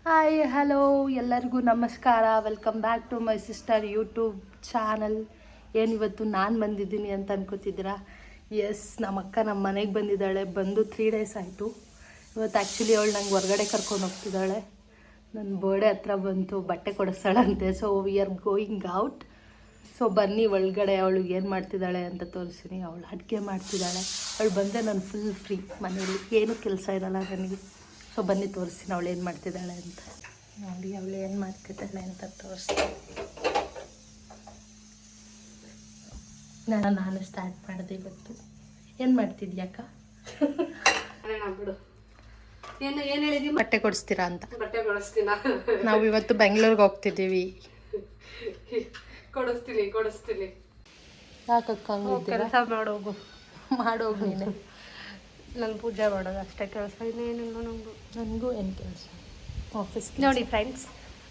Hi hello ಎಲ್ಲರಿಗೂ ನಮಸ್ಕಾರ. Welcome back to my sister YouTube channel. ಏನಿವತ್ತು ನಾನು ಬಂದಿದ್ದೀನಿ ಅಂತ ಅನ್ಕೋತಿದ್ದೀರಾ? ಎಸ್, ನಮ್ಮ ಅಕ್ಕ ನಮ್ಮ ಮನೆಗೆ ಬಂದಿದ್ದಾಳೆ. ಬಂದು 3 days ಆಯಿತು. ಇವತ್ತು ಆ್ಯಕ್ಚುಲಿ ಅವಳು ನಂಗೆ ಹೊರಗಡೆ ಕರ್ಕೊಂಡು ಹೋಗ್ತಿದ್ದಾಳೆ. ನನ್ನ ಬರ್ಡೇ ಹತ್ರ ಬಂತು, ಬಟ್ಟೆ ಕೊಡಿಸ್ತಾಳಂತೆ. So we are going out. So ಬನ್ನಿ ಒಳಗಡೆ ಅವಳು ಏನು ಮಾಡ್ತಿದ್ದಾಳೆ ಅಂತ ತೋರಿಸ್ತೀನಿ. ಅವಳು ಅಡುಗೆ ಮಾಡ್ತಿದ್ದಾಳೆ. ಅವಳು ಬಂದರೆ ನಾನು ಫುಲ್ ಫ್ರೀ, ಮನೇಲಿ ಏನೂ ಕೆಲಸ ಇರಲ್ಲ ನನಗೆ. ಸೊ ಬನ್ನಿ ತೋರಿಸ್ತೀನಿ ಅವಳು ಏನು ಮಾಡ್ತಿದ್ದಾಳೆ ಅಂತ. ನೋಡಿ ಅವಳು ಏನು ಮಾಡ್ತಿದ್ದಾಳೆ ಅಂತ ತೋರಿಸ್ತೀನಿ. ನಾನು ಸ್ಟಾರ್ಟ್ ಮಾಡಿದೆ ಇವತ್ತು. ಏನು ಮಾಡ್ತಿದ್ಯಾಕ? ಬಿಡು. ಏನು ಹೇಳಿದೀವಿ? ಬಟ್ಟೆ ಕೊಡಿಸ್ತೀರಾ ಅಂತ. ಬಟ್ಟೆ ಕೊಡಿಸ್ತೀನ. ನಾವು ಇವತ್ತು ಬೆಂಗಳೂರಿಗೆ ಹೋಗ್ತಿದ್ದೀವಿ. ಕೊಡಿಸ್ತೀನಿ. ಯಾಕಕ್ಕ ಕೆಲಸ ಮಾಡೋಗು ನೀನು. ನಾನು ಪೂಜೆ ಮಾಡೋದು ಅಷ್ಟೇ ಕೆಲಸ, ಇನ್ನೇನಿಲ್ಲ ನನಗೂ ಏನು ಕೆಲಸ ಆಫೀಸ್. ನೋಡಿ ಫ್ರೆಂಡ್ಸ್,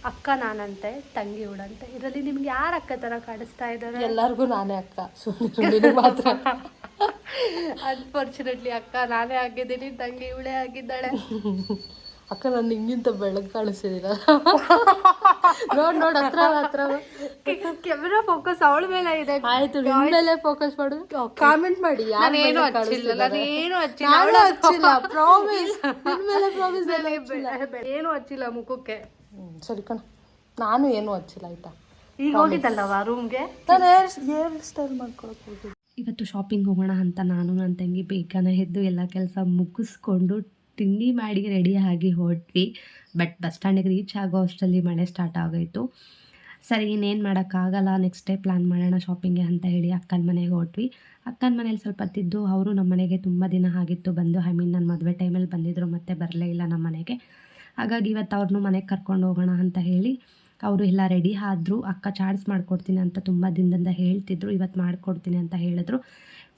ಅಕ್ಕ ನಾನಂತೆ, ತಂಗಿ ಇವಳಂತೆ. ಇದರಲ್ಲಿ ನಿಮ್ಗೆ ಯಾರು ಅಕ್ಕ ಥರ ಕಾಣಿಸ್ತಾ ಇದ್ದಾರೆ? ಎಲ್ಲರಿಗೂ ನಾನೇ ಅಕ್ಕ, ಸುಮ್ಮನೆ ಮಾತ್ರ. ಅನ್ಫಾರ್ಚುನೇಟ್ಲಿ ಅಕ್ಕ ನಾನೇ ಆಗಿದ್ದೀನಿ, ತಂಗಿ ಇವಳೇ ಆಗಿದ್ದಾಳೆ. ಅಕ್ಕ ನಾನು ಹಿಂಗಿಂತ ಬೆಳಗ್ಗೆ ಕಾಣಿಸ್ತಿದ್ದೀರ. ನೋಡ್ ಹತ್ರ ಕ್ಯಾಮೆರಾ ಫೋಕಸ್ ಅವಳ ಮೇಲೆ ಇದೆ. ಆಯ್ತು, ನಿಮ್ಮ ಮೇಲೆ ಫೋಕಸ್ ಮಾಡು. ಕಾಮೆಂಟ್ ಮಾಡಿ. ನಾನೇನು ಹಚ್ಚಿಲ್ಲ. ಪ್ರಾಮಿಸ್. ಏನು ಹಚ್ಚಿಲ್ಲ ಮುಖಕ್ಕೆ. ಸರಿ ಕಣ, ನಾನು ಏನು ಹಚ್ಚಿಲ್ಲ ಆಯ್ತಾ. ಈಗ ಹೋಗಿದ್ದಲ್ಲವ ರೂಮ್ಗೆ, ನಾನು ಹೇರ್ ಸ್ಟೈಲ್ ಮಾಡ್ಕೊಳಕ್ ಹೋಗಿದ್ದೆ. ಇವತ್ತು ಶಾಪಿಂಗ್ ಹೋಗೋಣ ಅಂತ ನಾನು ನನ್ನ ತಂಗಿ ಬೇಗನೆ ಎದ್ದು ಎಲ್ಲ ಕೆಲಸ ಮುಗಿಸ್ಕೊಂಡು ತಿಂಡಿ ಮಾಡಿ ರೆಡಿ ಆಗಿ ಹೊರಟ್ವಿ. ಬಟ್ ಬಸ್ ಸ್ಟ್ಯಾಂಡಿಗೆ ರೀಚ್ ಆಗೋ ಅಷ್ಟರಲ್ಲಿ ಮಳೆ ಸ್ಟಾರ್ಟ್ ಆಗೋಯಿತು. ಸರಿ, ಇನ್ನೇನು ಮಾಡೋಕ್ಕಾಗಲ್ಲ, ನೆಕ್ಸ್ಟ್ ಡೇ ಪ್ಲ್ಯಾನ್ ಮಾಡೋಣ ಶಾಪಿಂಗ್ಗೆ ಅಂತ ಹೇಳಿ ಅಕ್ಕನ ಮನೆಗೆ ಹೊರಟ್ವಿ. ಅಕ್ಕನ ಮನೇಲಿ ಸ್ವಲ್ಪ ತಿದ್ದು ಅವರು ನಮ್ಮ ಮನೆಗೆ ತುಂಬ ದಿನ ಆಗಿತ್ತು ಬಂದು. ನನ್ನ ಮದುವೆ ಟೈಮಲ್ಲಿ ಬಂದಿದ್ದರು, ಮತ್ತೆ ಬರಲೇ ಇಲ್ಲ ನಮ್ಮ ಮನೆಗೆ. ಹಾಗಾಗಿ ಇವತ್ತು ಅವ್ರನ್ನೂ ಮನೆಗೆ ಕರ್ಕೊಂಡು ಹೋಗೋಣ ಅಂತ ಹೇಳಿ ಅವರು ಎಲ್ಲ ರೆಡಿ ಆದರು. ಅಕ್ಕ ಚಾಟ್ಸ್ ಮಾಡಿಕೊಡ್ತೀನಿ ಅಂತ ತುಂಬ ದಿನದಿಂದ ಹೇಳ್ತಿದ್ರು. ಇವತ್ತು ಮಾಡಿಕೊಡ್ತೀನಿ ಅಂತ ಹೇಳಿದ್ರು.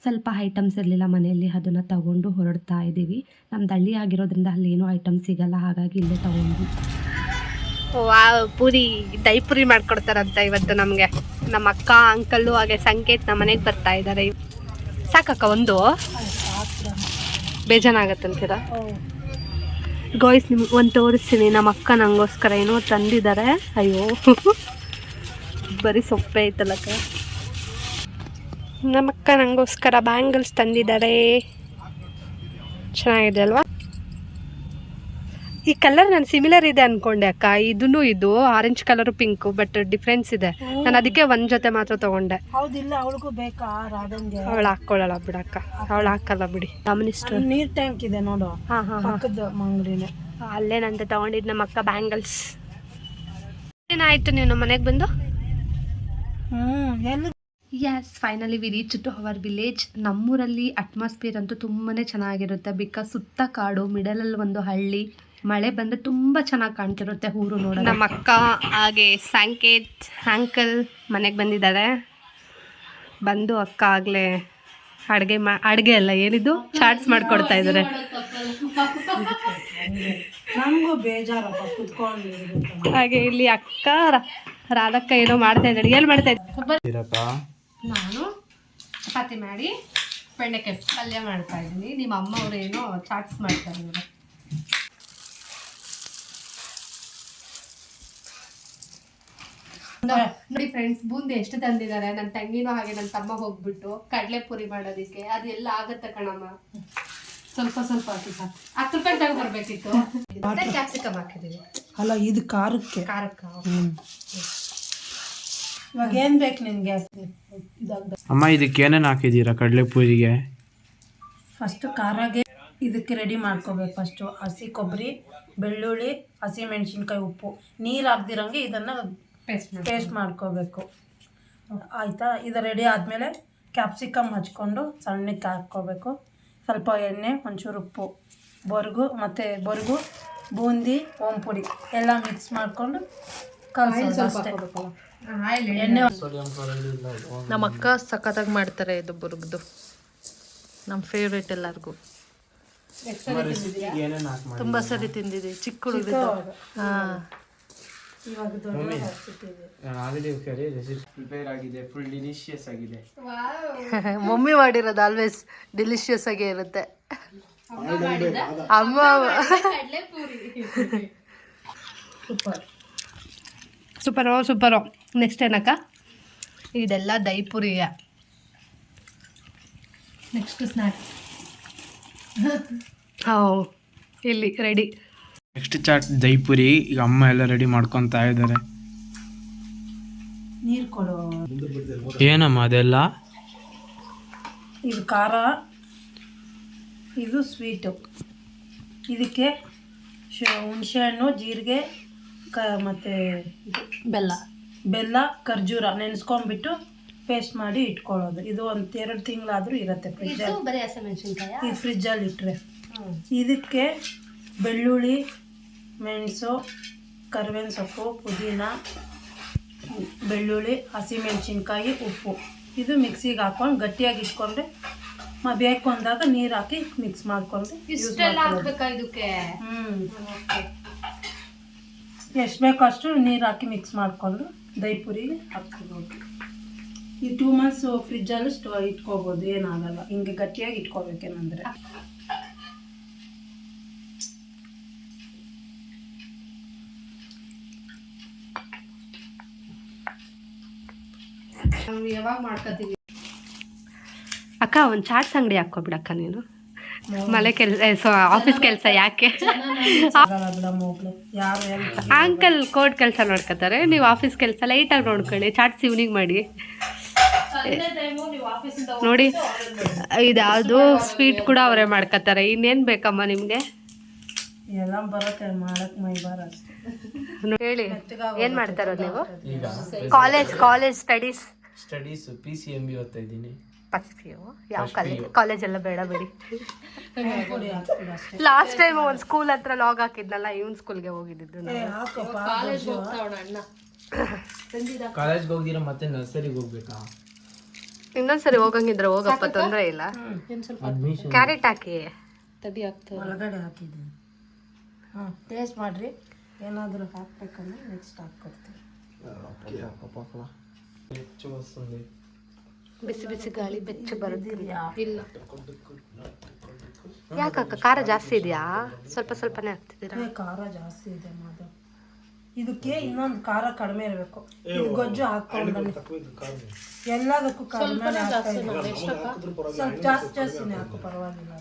ಸ್ವಲ್ಪ ಐಟಮ್ಸ್ ಇರಲಿಲ್ಲ ಮನೆಯಲ್ಲಿ, ಅದನ್ನು ತಗೊಂಡು ಹೊರಡ್ತಾ ಇದ್ದೀವಿ. ನಮ್ದು ಹಳ್ಳಿ ಆಗಿರೋದ್ರಿಂದ ಅಲ್ಲಿ ಏನೂ ಐಟಮ್ಸ್ ಸಿಗಲ್ಲ, ಹಾಗಾಗಿ ಇಲ್ಲೇ ತಗೊಂಡು. ಪೂರಿ ದಹಿ ಪೂರಿ ಮಾಡ್ಕೊಡ್ತಾರಂತ ಇವತ್ತು ನಮಗೆ. ನಮ್ಮ ಅಕ್ಕ ಅಂಕಲ್ಲು ಹಾಗೆ ಸಂಕೇತ್ ನಮ್ಮ ಮನೆಗೆ ಬರ್ತಾ ಇದ್ದಾರೆ. ಸಾಕಕ್ಕ ಒಂದು ಬೇಜಾನಾಗತ್ತಂತೀರ? ಗಾಯ್ಸ್, ನಿಮ್ಗೆ ಒಂದು ತೋರಿಸ್ತೀನಿ. ನಮ್ಮ ಅಕ್ಕ ನಂಗೋಸ್ಕರ ಏನೋ ತಂದಿದ್ದಾರೆ. ಅಯ್ಯೋ, ಬರೀ ಸೊಪ್ಪೆ ಐತಲ್ಲಕ್ಕ. ನಮ್ಮಕ್ಕ ನಂಗೋಸ್ಕರ ಬ್ಯಾಂಗಲ್ಸ್ ತಂದಿದ್ದಾರೆ. ಚೆನ್ನಾಗಿದೆ ಅಲ್ವಾ? ಈ ಕಲರ್ ನಾನು ಸಿಮಿಲರ್ ಇದೆ ಅನ್ಕೊಂಡೆ ಅಕ್ಕ. ಇದೂ ಇದು orange colour pink, but difference ಇದೆ. ನಾನು ಅದಕ್ಕೆ ಒಂದ್ ಜೊತೆ ಮಾತ್ರ ತಗೊಂಡೆ. ಹೌದಿಲ್ಲ, ಅವಳಿಗೂ ಬೇಕಾ? ಅವಳು ಹಾಕೊಳ್ಳಲ್ಲ ಬಿಡಕ್ಕ, ಅವಳು ಹಾಕಲ್ಲ ಬಿಡಿ. ಗಮನಿಸ್ತು ನೀರ್ ಟ್ಯಾಂಕ್ ಇದೆ ನೋಡು. ಅಲ್ಲೇ ನಂತೆ ತಗೊಂಡಿದ್ದು ನಮ್ಮ ಅಕ್ಕ ಬ್ಯಾಂಗಲ್ಸ್. ಏನಾಯ್ತು ನೀವು ನಮ್ಮ ಮನೆಗೆ ಬಂದು? Yes, finally we reach to our village. ನಮ್ಮೂರಲ್ಲಿ ಅಟ್ಮಾಸ್ಫಿಯರ್ ಅಂತೂ ತುಂಬಾ ಚೆನ್ನಾಗಿರುತ್ತೆ. ಬಿಕಾಸ್ ಸುತ್ತ ಕಾಡು, ಮಿಡಲಲ್ಲಿ ಒಂದು ಹಳ್ಳಿ, ಮಳೆ ಬಂದರೆ ತುಂಬ ಚೆನ್ನಾಗಿ ಕಾಣ್ತಿರುತ್ತೆ ಊರು ನೋಡೋದು. ನಮ್ಮ ಅಕ್ಕ ಹಾಗೆ ಸಂಕೇತ್ ಅಂಕಲ್ ಮನೆಗೆ ಬಂದಿದ್ದಾರೆ. ಬಂದು ಅಕ್ಕ ಆಗಲೇ ಅಡುಗೆ ಅಲ್ಲ ಏನಿದು ಚಾಟ್ಸ್ ಮಾಡ್ಕೊಡ್ತಾ ಇದ್ದಾರೆ. ಹಾಗೆ ಇಲ್ಲಿ ಅಕ್ಕ ರಾಧಕ್ಕ ಏನೋ ಮಾಡ್ತಾ ಇದ್ದಾಳೆ. ಏನು ಮಾಡ್ತಾ ಇದ್ದಾರೆ? ನಾನು ಚಪಾತಿ ಮಾಡಿ ಬೆಂಡೆಕಾಯಿ ಪಲ್ಯ ಮಾಡ್ತಾ ಇದ್ದೀನಿ. ನಿಮ್ಮ ಅಮ್ಮ ಅವರು ಏನೋ ಚಾಟ್ಸ್ ಮಾಡ್ತಾ ಇದ್ದಾರೆ. ನೋಡಿ ಫ್ರೆಂಡ್ಸ್, ಬೂಂದಿ ಎಷ್ಟು ತಂದಿದ್ದಾರೆ. ನನ್ನ ತಂಗಿನೂ ಹಾಗೆ ನನ್ನ ತಮ್ಮ ಹೋಗ್ಬಿಟ್ಟು ಕಡಲೆ ಪುರಿ ಮಾಡೋದಕ್ಕೆ. ಅದು ಎಲ್ಲ ಆಗುತ್ತೆ ಕಣಮ್ಮ, ಸ್ವಲ್ಪ ಹಾಕಿ ಸಾಕು. 10 ರೂಪಾಯಿ ತಗೋ ಬರ್ಬೇಕಿತ್ತು. ಕ್ಯಾಪ್ಸಿಕಮ್ ಹಾಕಿದೀವಿ. ಅಲ್ಲ, ಇದು ಖಾರಕ್ಕೆ. ಇವಾಗ ಏನ್ ಬೇಕು ನಿನ್ಗೆ? ಅಮ್ಮ, ಇದಕ್ಕೆ ಏನೇನು ಹಾಕಿದ್ದೀರಾ ಕಡಲೆ ಪೂರಿಗೆ? ಫಸ್ಟ್ ಖಾರಾಗೆ ಇದಕ್ಕೆ ರೆಡಿ ಮಾಡ್ಕೋಬೇಕು. ಫಸ್ಟು ಹಸಿ ಕೊಬ್ಬರಿ, ಬೆಳ್ಳುಳ್ಳಿ, ಹಸಿ ಮೆಣಸಿನ್ಕಾಯಿ, ಉಪ್ಪು, ನೀರು ಹಾಕ್ದಿರಂಗೆ ಇದನ್ನು ಪೇಸ್ಟ್ ಮಾಡ್ಕೋಬೇಕು. ಆಯಿತಾ? ಇದು ರೆಡಿ ಆದಮೇಲೆ ಕ್ಯಾಪ್ಸಿಕಮ್ ಹಚ್ಕೊಂಡು ಸಣ್ಣಕ್ಕೆ ಹಾಕ್ಕೋಬೇಕು. ಸ್ವಲ್ಪ ಎಣ್ಣೆ, ಒಂಚೂರು ಉಪ್ಪು, ಬೊರ್ಗು, ಬೂಂದಿ, ಓಂಪುರಿ ಎಲ್ಲ ಮಿಕ್ಸ್ ಮಾಡಿಕೊಂಡು ಕಲಸೋದು. ಎಣ್ಣೆ. ನಮ್ಮ ಅಕ್ಕ ಸಖತ್ತಾಗಿ ಮಾಡ್ತಾರೆ ಇದು ಬುರ್ಗ್ದು. ನಮ್ಮ ಫೇವ್ರೇಟ್ ಎಲ್ಲರಿಗೂ. ತುಂಬ ಸರಿ ತಿಂದಿದ್ದೀವಿ ಚಿಕ್ಕ ಹುಡುಗ. ಹಾಂ, ಮಮ್ಮಿ ಮಾಡಿರೋದು ಆಲ್ವೇಸ್ ಡಿಲಿಷಿಯಸ್ ಆಗೇ ಇರುತ್ತೆ. ಅಮ್ಮ ಸೂಪರು. ನೆಕ್ಸ್ಟ್ ಏನಕ್ಕ? ಇದೆಲ್ಲ ದೈಪುರಿಯ ನೆಕ್ಸ್ಟ್ ಸ್ನ್ಯಾಕ್. ಇಲ್ಲಿ ರೆಡಿ. ನೆಕ್ಸ್ಟ್ ಚಾಟ್ ದೈಪುರಿ. ಈಗ ಅಮ್ಮ ಎಲ್ಲ ರೆಡಿ ಮಾಡ್ಕೊತಾ ಇದ್ದಾರೆ. ನೀರು ಕೊಡು. ಏನಮ್ಮ ಅದೆಲ್ಲ? ಇದು ಖಾರ, ಇದು ಸ್ವೀಟು. ಇದಕ್ಕೆ ಹುಣಸೆಹಣ್ಣು, ಜೀರಿಗೆ ಮತ್ತು ಬೆಲ್ಲ ಖರ್ಜೂರ ನೆನೆಸ್ಕೊಂಡ್ಬಿಟ್ಟು ಪೇಸ್ಟ್ ಮಾಡಿ ಇಟ್ಕೊಳ್ಳೋದು. ಇದು 1-2 ತಿಂಗಳಾದರೂ ಇರುತ್ತೆ ಫ್ರಿಜ್ಜಲ್ಲಿ. ಬರೀ ಹಸಿಮೆಣಸಿನ್ಕಾಯಿ ಇದು ಫ್ರಿಜ್ಜಲ್ಲಿ ಇಟ್ಟರೆ. ಇದಕ್ಕೆ ಬೆಳ್ಳುಳ್ಳಿ, ಮೆಣಸು, ಕರಿಬೇವಿನ ಸೊಪ್ಪು, ಪುದೀನ, ಬೆಳ್ಳುಳ್ಳಿ, ಹಸಿಮೆಣಸಿನ್ಕಾಯಿ, ಉಪ್ಪು ಇದು ಮಿಕ್ಸಿಗೆ ಹಾಕೊಂಡು ಗಟ್ಟಿಯಾಗಿ ಇಟ್ಕೊಂಡ್ರೆ ಬೇಕು ಅಂದಾಗ ನೀರು ಹಾಕಿ ಮಿಕ್ಸ್ ಮಾಡಿಕೊಂಡು ಇದಕ್ಕೆ ಎಷ್ಟು ಬೇಕೋ ಅಷ್ಟು ನೀರು ಹಾಕಿ ಮಿಕ್ಸ್ ಮಾಡಿಕೊಂಡು ದೈಪುರಿಗೆ ಹಾಕ್ಕೋಬೋದು. ಈ 2 months ಫ್ರಿಜ್ಜಲ್ಲಿ ಇಟ್ಕೋಬೋದು, ಏನಾಗಲ್ಲ. ಹಿಂಗೆ ಗಟ್ಟಿಯಾಗಿ ಇಟ್ಕೋಬೇಕೇನಂದರೆ. ಯಾವಾಗ ಮಾಡ್ಕೊತೀವಿ ಅಕ್ಕ? ಒಂದು ಚಾಟ್ಸ್ ಅಂಗಡಿ ಹಾಕ್ಕೊಬಿಡಕ್ಕ ನೀನು. ಮನೆ ಕೆಲಸ, ಆಫೀಸ್ ಕೆಲಸ ಯಾಕೆ? ಅಂಕಲ್ ಕೋರ್ಟ್ ಕೆಲಸ ನೋಡ್ಕೊತಾರೆ, ನೀವು ಆಫೀಸ್ ಕೆಲಸ ಲೈಟಾಗಿ ನೋಡ್ಕೊಳ್ಳಿ. ಚಾಟ್ಸ್ ಈವ್ನಿಂಗ್ ಮಾಡಿ. ನೋಡಿ, ಇದ್ಯಾವುದು ಸ್ವೀಟ್ ಕೂಡ ಅವರೇ ಮಾಡ್ಕೊತಾರೆ. ಇನ್ನೇನು ಬೇಕಮ್ಮ ನಿಮಗೆ? ಎಲ್ಲ ಬರುತ್ತೆ ಮಾಡಕ್ ಮೈ ಬಾರ ಅಷ್ಟೇ. ಹೇಳಿ, ಏನು ಮಾಡ್ತಾರೋದು ನೀವು? ಈಗ ಕಾಲೇಜ್ ಸ್ಟಡೀಸ್ PCMB ಓದ್ತಾ ಇದ್ದೀನಿ. First PU. ಯಾವ ಕಾಲೇಜ್ ಎಲ್ಲ ಬೇಡ ಬಿಡಿ. ಲಾಸ್ಟ್ ಟೈಮ್ ಒಂದು ಸ್ಕೂಲ್ ಹತ್ರ ಲಾಗ್ ಹಾಕಿದ್ನಲ್ಲ, ಇವನ್ ಸ್ಕೂಲ್ಗೆ ಹೋಗಿದ್ದು. ಕಾಲೇಜ್ಗೆ ಹೋಗಿರೋ ಮತ್ತೆ ನರ್ಸರಿಗೆ ಹೋಗ್ಬೇಕಾ? ಇನ್ನೊಂದ್ಸರಿ ಹೋಗಂಗಿದ್ರೆ ಹೋಗಪ್ಪ, ತೊಂದರೆ ಇಲ್ಲ. ಕ್ಯಾರೆಟ್ ಹಾಕಿ ಒಳಗಡೆ ಹಾಕಿದ್ದೀನಿ. ಟೇಸ್ಟ್ ಮಾಡ್ರಿ, ಏನಾದರೂ ಹಾಕ್ಬೇಕಂದ್ರೆ ನೆಕ್ಸ್ಟ್ ಹಾಕ್ಕೊಡ್ತೀನಿ. ಬಿಸಿ ಬಿಸಿ ಗಾಳಿ ಬೆಚ್ಚ ಬರುತ್ತಿಲ್ಲ. ಯಾಕಕ್ಕ ಖಾರ ಜಾಸ್ತಿ ಇದೆಯಾ? ಸ್ವಲ್ಪನೇ ಹಾಕ್ತಿದ್ದೀರಾ? ಖಾರ ಜಾಸ್ತಿ ಇದೆ ಮಾದು. ಇದಕ್ಕೆ ಇನ್ನೊಂದು ಖಾರ ಕಡಿಮೆ ಇರಬೇಕು. ಇದು ಗೊಜ್ಜು ಹಾಕೊಂಡು ಎಲ್ಲದಕ್ಕೂ ಕಡಿಮೆ ಸ್ವಲ್ಪ ಜಾಸ್ತಿನೇ ಹಾಕು, ಪರವಾಗಿಲ್ಲ.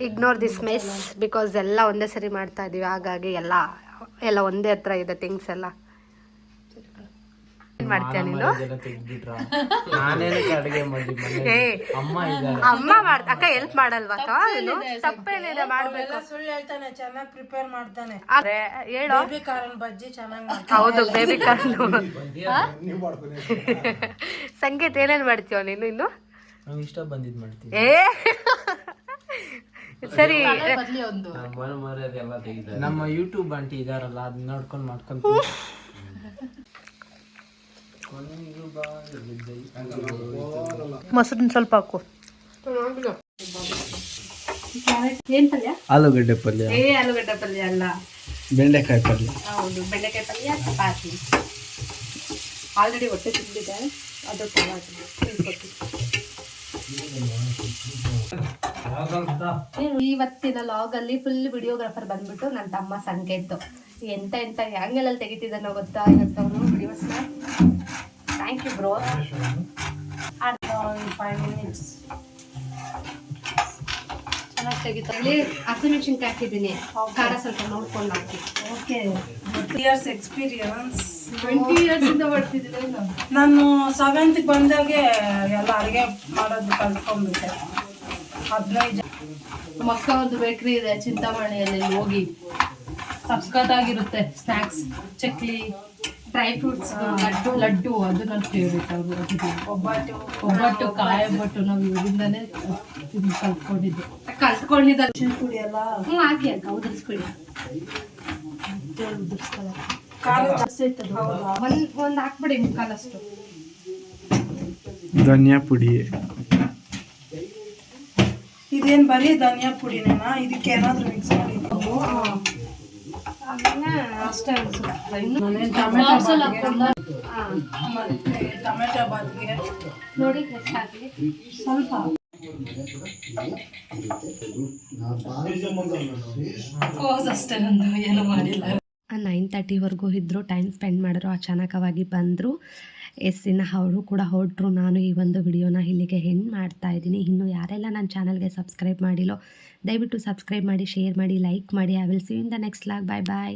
ಇಗ್ನೋರ್ ದಿಸ್ ಮೆಸ್ ಬಿಕಾಸ್ ಎಲ್ಲ ಒಂದೇ ಸರಿ ಮಾಡ್ತಾ ಇದೀವಿ, ಹಾಗಾಗಿ ಎಲ್ಲ ಒಂದೇ ಹತ್ರ ಇದೆ ಥಿಂಗ್ಸ್ ಎಲ್ಲ. ಏನ್ ಮಾಡ್ತೀಯ ನೀನು? ಅಮ್ಮ ಮಾಡ್ತಾ ಅಕ್ಕ ಹೆಲ್ಪ್ ಮಾಡಲ್ವಾ? ತಪ್ಪೇನಿದೆ, ಮಾಡ್ಬೇಕು. ಸುಳ್ಳು ಹೇಳ್ತಾನೆ, ಚೆನ್ನಾಗಿ ಪ್ರಿಪೇರ್ ಮಾಡ್ತಾನೆ. ಹೇಳೋ, ಬೇಬಿ ಕಾರ್ನ್ ಬಜ್ಜಿ ಚೆನ್ನಾಗಿ. ಹೌದು, ಬೇಬಿ ಕಾರ್ನ್. ಸಂಗೀತ ಏನೇನ್ ಮಾಡ್ತೀವ ನೀನು ಇನ್ನು? ಇಷ್ಟ ಬಂದಿದ್ ಮಾಡ್ತೀನಿ. ಸರಿ, ನಮ್ಮ ಯೂಟ್ಯೂಬ್ ಆಂಟಿ ಇದಾರಲ್ಲ, ಅದನ್ನ ನೋಡ್ಕೊಂಡು ಮಾಡ್ಕೊಂತ. ಮೊಸರನ್ನ ಸ್ವಲ್ಪ ಹಾಕು. ಏನ್ ಪಲ್ಯ? ಆಲೂಗಡ್ಡೆ ಪಲ್ಯ. ಆಲೂಗಡ್ಡೆ ಪಲ್ಯ ಅಲ್ಲ, ಬೆಂಡೆಕಾಯಿ ಪಲ್ಯ. ಹೌದು, ಬೆಂಡೆಕಾಯಿ ಪಲ್ಯ, ಚಪಾತಿ. ಆಲ್ರೆಡಿ ಹೊಟ್ಟೆ ತಿಂದಿದೆ, ಅದು ಇವತ್ತಿನ ಲಾಗಲ್ಲಿ ಫುಲ್ ವಿಡಿಯೋಗ್ರಾಫರ್ ಬಂದ್ಬಿಟ್ಟು ನನ್ನ ತಮ್ಮ ಸಂಕೇತ್. ಎಂತ ಹ್ಯಾಂಗಲ್ ತೆಗಿತಿದ್ದಾನೋ ಗೊತ್ತಾ ಇವತ್ತು ಅವನು ವಿಡಿಯೋಸ್ನ. Thank you bro. 5 minutes ಚೆನ್ನಾಗಿ ತೆಗಿತಾನೆ. ಹಸಿಮೆಣಸಿನ್ಕಾಯಿ ಹಾಕಿದ್ದೀನಿ, ಖಾರ ಸ್ವಲ್ಪ ನೋಡ್ಕೊಂಡು ಹಾಕಿ. Okay, 20 years experience. 20 years ಇಂದ ಮಾಡ್ತಿದ್ದೀನಿ ನಾನು 7th ಬಂದಾಗೆ ಎಲ್ಲ ಅಡುಗೆ ಮಾಡೋದು ಕಲ್ತ್ಕೊಂಡ್ಬಿಟ್ಟೆ. 15 ಮಕ್ಕ ಒಂದು ಬೇಕ್ರಿ ಇದೆ ಚಿಂತಾಮಣಿಯಲ್ಲಿ, ಹೋಗಿ ಸಖತ್ತಾಗಿರುತ್ತೆ. Snacks, chakli, dry fruits, laddu ಅದು ನನ್ನ ಫೇವ್ರೇಟ್. ಒಬ್ಬಟ್ಟು, ಕಾಯಿ ಒಬ್ಬಟ್ಟು ನಾವು ಇವರಿಂದಾನೇ ಕಲ್ತ್ಕೊಂಡಿದ್ದ ಪುಡಿ ಎಲ್ಲ ಹಾಕಿ ಅಕ್ಕ ಉದುರಿಸ್ಬಿಡಿ. ಖಾರ ಜಾಸ್ತಿ ಇರ್ತದೆ. ಒಂದು ಹಾಕ್ಬಿಡಿ, ಮುಕ್ಕಾಲಷ್ಟು ಧನಿಯಾ ಪುಡಿ. ಇದೇನು ಬರೀ ಧನಿಯಾ ಪುಡಿನೇನಾ? ಇದಕ್ಕೆ ಏನಾದರೂ ಮಿಕ್ಸ್ ಮಾಡಿ ಅಷ್ಟೇ ಅನ್ಸುತ್ತೆ. ಟೊಮೆಟೊ ಬಾತ್ಗೆ ನೋಡಿ ಎಷ್ಟು ಹಾಕಿ, ಸ್ವಲ್ಪ ಕೋಸ್ ಅಷ್ಟೇ ನಂದು, ಏನು ಮಾಡಿಲ್ಲ. 9:30ವರೆಗೂ ಇದ್ದರು, ಟೈಮ್ ಸ್ಪೆಂಡ್ ಮಾಡಿದ್ರು, ಅಚಾನಕವಾಗಿ ಬಂದರು. ಇನ್ನು ಅವರು ಕೂಡ ಹೊರಟ್ರು. ನಾನು ಈ ಒಂದು ವಿಡಿಯೋನ ಇಲ್ಲಿಗೆ ಎಂಡ್ ಮಾಡ್ತಾ ಇದ್ದೀನಿ. ಇನ್ನು ಯಾರೆಲ್ಲ ನನ್ನ ಚಾನಲ್ಗೆ ಸಬ್ಸ್ಕ್ರೈಬ್ ಮಾಡಿಲ್ಲೋ ದಯವಿಟ್ಟು ಸಬ್ಸ್ಕ್ರೈಬ್ ಮಾಡಿ, ಶೇರ್ ಮಾಡಿ, ಲೈಕ್ ಮಾಡಿ. I will see you in the next vlog. Bye bye.